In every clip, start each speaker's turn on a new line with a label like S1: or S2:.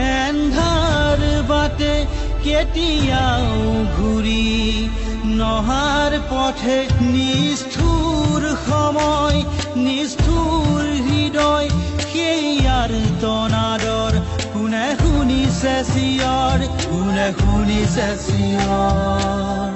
S1: এন্ধাৰ বাটে কেতিয়াও ঘূৰি নহাৰ পথে নিষ্ঠুৰ সময় নিষ্ঠুৰ হৃদয় সেইয়াৰ তনাদৰ কোনে শুনিছে চিঞৰ কোনে শুনিছে চিঞৰ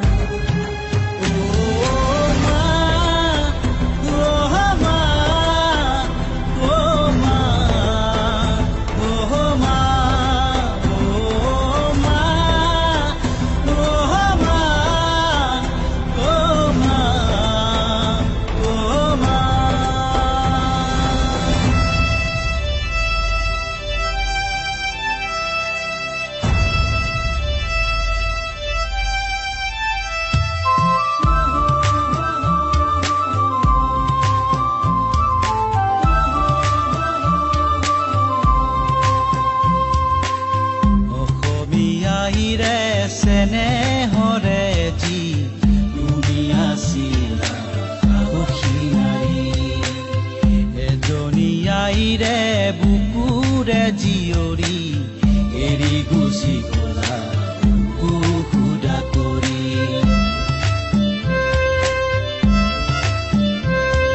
S1: চেনেহৰে যি তুমি আছিলা সাহসী নাৰী এজনী আইৰে বুকুৰে জীয়ৰী এৰি গুচি গলা সুদা কৰি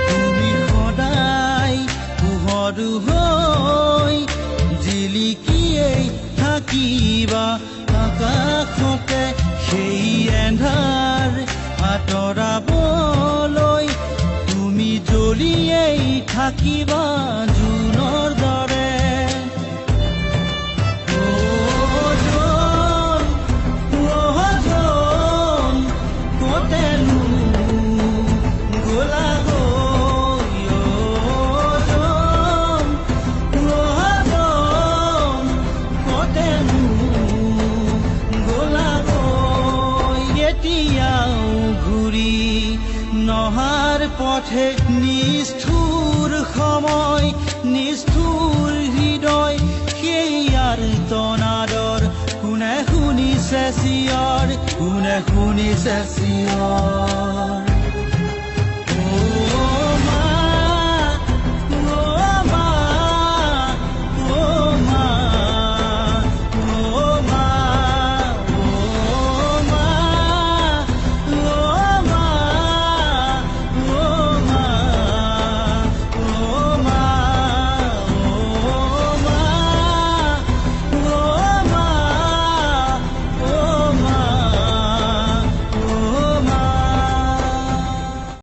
S1: তুমি সদায় পোহৰো হৈ জিলিকিয়েই থাকিবা আকাশতে সেই এন্ধাৰ আঁতৰাবলৈ তুমি জ্বলিয়েই থাকিবা জোনৰ দৰে কতেনো গলা ঘূৰি নহাৰ পথে নিষ্ঠুৰ সময় নিষ্ঠুৰ হৃদয় সেইয়াৰ তনাদৰ কোনে শুনিছে চিঞৰ কোনে শুনিছে চিঞৰ